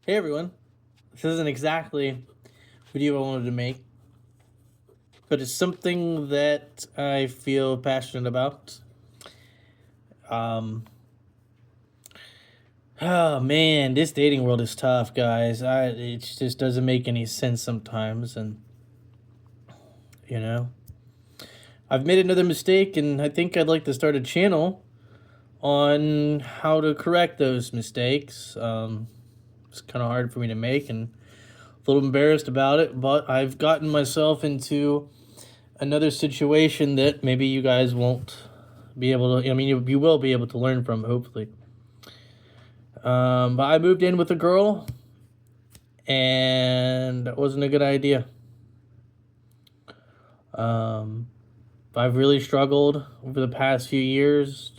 Hey everyone, this isn't exactly a video I wanted to make, but it's something that I feel passionate about. Um, oh man, this dating world is tough, guys. It just doesn't make any sense sometimes, and you know, I've made another mistake, and I think I'd like to start a channel on how to correct those mistakes. It's kind of hard for me to make, and a little embarrassed about it, but I've gotten myself into another situation that maybe you guys won't be able to. I mean, you will be able to learn from, hopefully. But I moved in with a girl, and that wasn't a good idea. Um, I've really struggled over the past few years,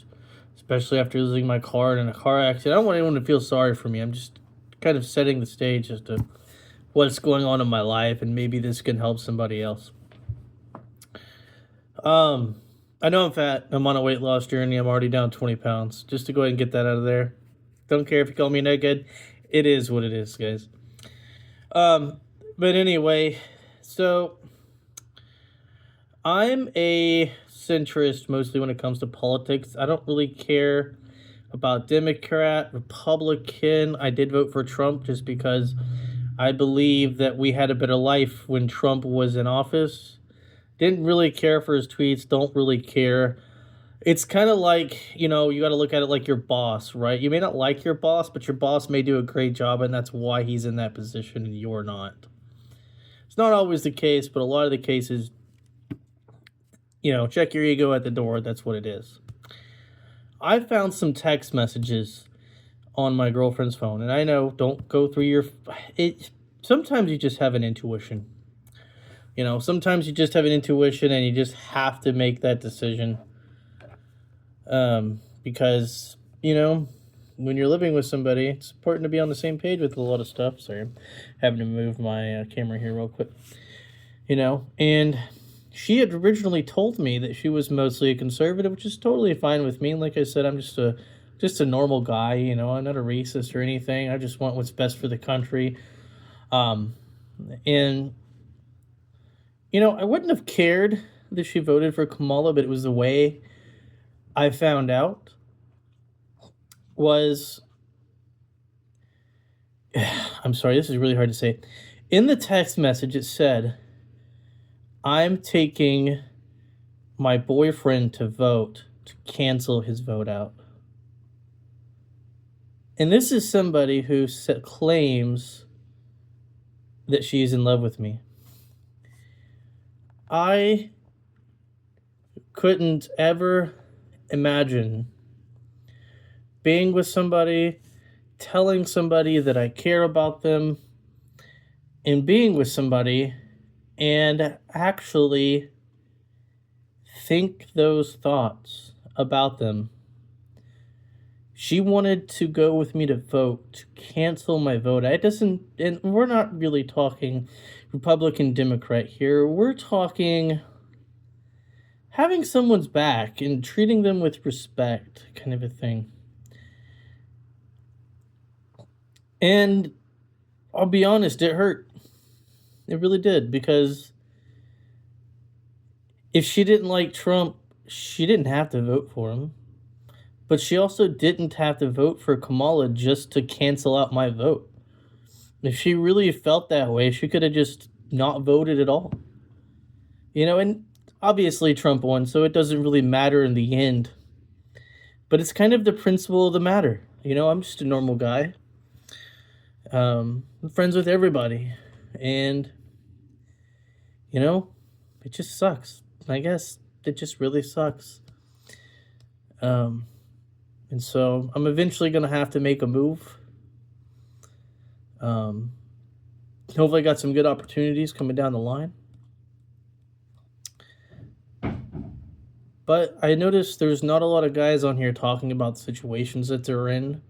especially after losing my car in a car accident. I don't want anyone to feel sorry for me. I'm just kind of setting the stage as to what's going on in my life, and maybe this can help somebody else. I know I'm fat. I'm on a weight loss journey. I'm already down 20 pounds. Just to go ahead and get that out of there. Don't care if you call me naked. It is what it is, guys. Um, but anyway, so I'm a centrist mostly when it comes to politics. I don't really care about Democrat, Republican. I did vote for Trump just because I believe that we had a better life when Trump was in office. Didn't really care for his tweets, don't really care. It's kind of like, you got to look at it like your boss, right? You may not like your boss, but your boss may do a great job, and that's why he's in that position and you're not. It's not always the case, but a lot of the cases, check your ego at the door. That's what it is. I found some text messages on my girlfriend's phone, and I know, don't go through it. Sometimes you just have an intuition. Sometimes you just have an intuition and you just have to make that decision. Because, when you're living with somebody, it's important to be on the same page with a lot of stuff. Sorry, I'm having to move my camera here real quick. And she had originally told me that she was mostly a conservative, which is totally fine with me. Like I said, I'm just a normal guy, I'm not a racist or anything. I just want what's best for the country. And I wouldn't have cared that she voted for Kamala, but it was the way I found out was, I'm sorry, this is really hard to say. In the text message, it said, I'm taking my boyfriend to vote to cancel his vote out. And this is somebody who claims that she's in love with me. I couldn't ever imagine being with somebody, telling somebody that I care about them, and being with somebody and actually think those thoughts about them. She wanted to go with me to vote, to cancel my vote. And we're not really talking Republican, Democrat here. We're talking having someone's back and treating them with respect, kind of a thing. And I'll be honest, it hurt. It really did, because if she didn't like Trump, she didn't have to vote for him. But she also didn't have to vote for Kamala just to cancel out my vote. If she really felt that way, she could have just not voted at all. And obviously Trump won, so it doesn't really matter in the end. But it's kind of the principle of the matter. I'm just a normal guy. I'm friends with everybody. And, it just sucks. I guess it just really sucks. And so I'm eventually going to have to make a move. Hopefully I got some good opportunities coming down the line. But I noticed there's not a lot of guys on here talking about the situations that they're in.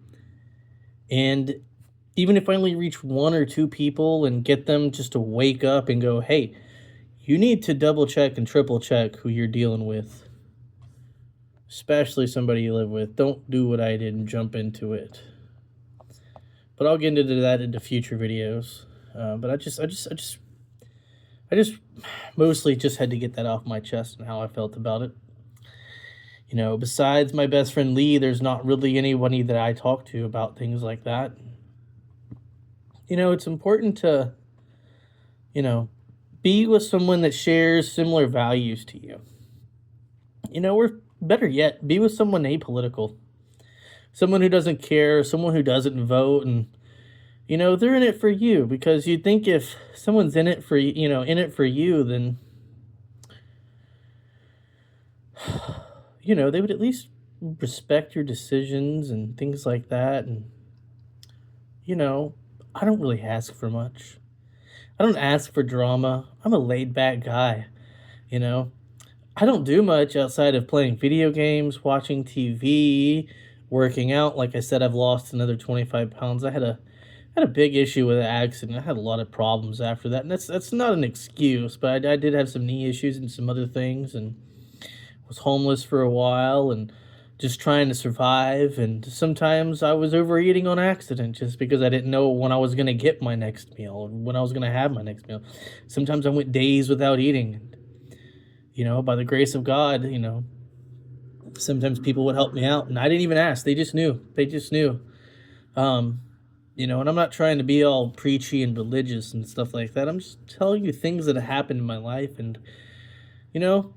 And even if I only reach one or two people and get them just to wake up and go, hey, you need to double check and triple check who you're dealing with. Especially somebody you live with. Don't do what I did and jump into it. But I'll get into that into future videos. But I just mostly just had to get that off my chest and how I felt about it. Besides my best friend Lee, there's not really anybody that I talk to about things like that. It's important to, be with someone that shares similar values to you. Or better yet, be with someone apolitical, someone who doesn't care, someone who doesn't vote, and they're in it for you, because you'd think if someone's in it for you, then they would at least respect your decisions and things like that. And I don't really ask for much. I don't ask for drama. I'm a laid back guy, you know. I don't do much outside of playing video games, watching TV, working out. Like I said, I've lost another 25 pounds. I had a big issue with an accident. I had a lot of problems after that, and that's not an excuse, but I did have some knee issues and some other things, and was homeless for a while, and just trying to survive. And sometimes I was overeating on accident just because I didn't know when I was gonna get my next meal, or when I was gonna have my next meal. Sometimes I went days without eating. By the grace of God, sometimes people would help me out, and I didn't even ask. They just knew. They just knew. Um, and I'm not trying to be all preachy and religious and stuff like that. I'm just telling you things that have happened in my life, and you know,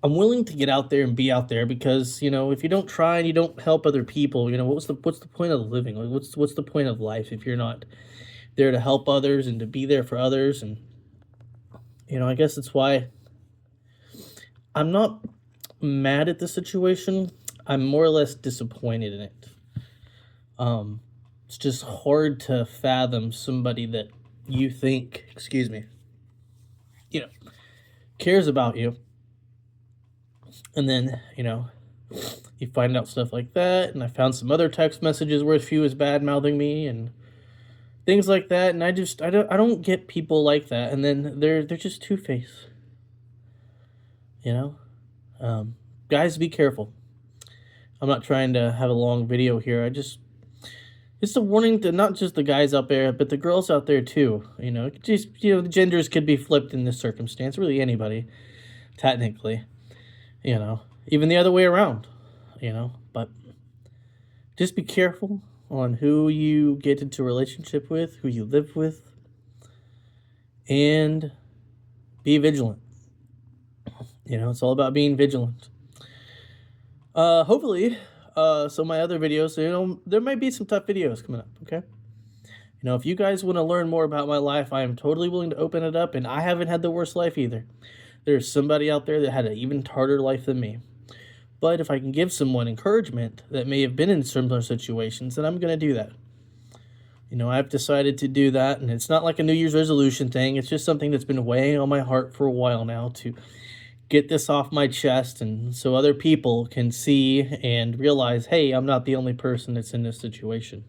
I'm willing to get out there and be out there because if you don't try and you don't help other people, what's the point of living? Like, what's the point of life if you're not there to help others and to be there for others? And I guess that's why I'm not mad at the situation. I'm more or less disappointed in it. It's just hard to fathom somebody that you think, excuse me, cares about you. And then, you find out stuff like that. And I found some other text messages where she was bad mouthing me and things like that. And I don't get people like that. And then they're just two-faced. Guys, be careful. I'm not trying to have a long video here. It's a warning to not just the guys out there, but the girls out there too. The genders could be flipped in this circumstance. Really, anybody, technically. Even the other way around. But just be careful on who you get into a relationship with, who you live with, and be vigilant. It's all about being vigilant. Hopefully, so my other videos, there might be some tough videos coming up, okay? If you guys want to learn more about my life, I am totally willing to open it up, and I haven't had the worst life either. There's somebody out there that had an even harder life than me. But if I can give someone encouragement that may have been in similar situations, then I'm going to do that. I've decided to do that, and it's not like a New Year's resolution thing. It's just something that's been weighing on my heart for a while now to get this off my chest, and so other people can see and realize, hey, I'm not the only person that's in this situation.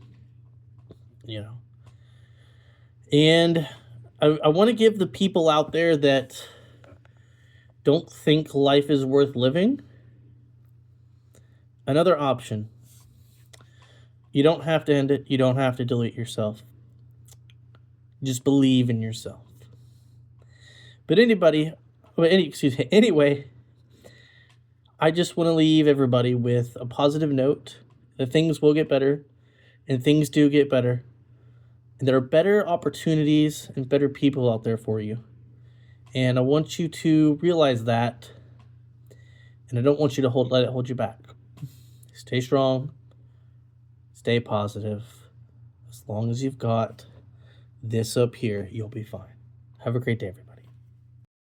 And I want to give the people out there that don't think life is worth living another option. You don't have to end it. You don't have to delete yourself. Just believe in yourself. But anyway, I just want to leave everybody with a positive note that things will get better, and things do get better. And there are better opportunities and better people out there for you. And I want you to realize that, and I don't want you to let it hold you back. Stay strong, stay positive. As long as you've got this up here, you'll be fine. Have a great day, everybody.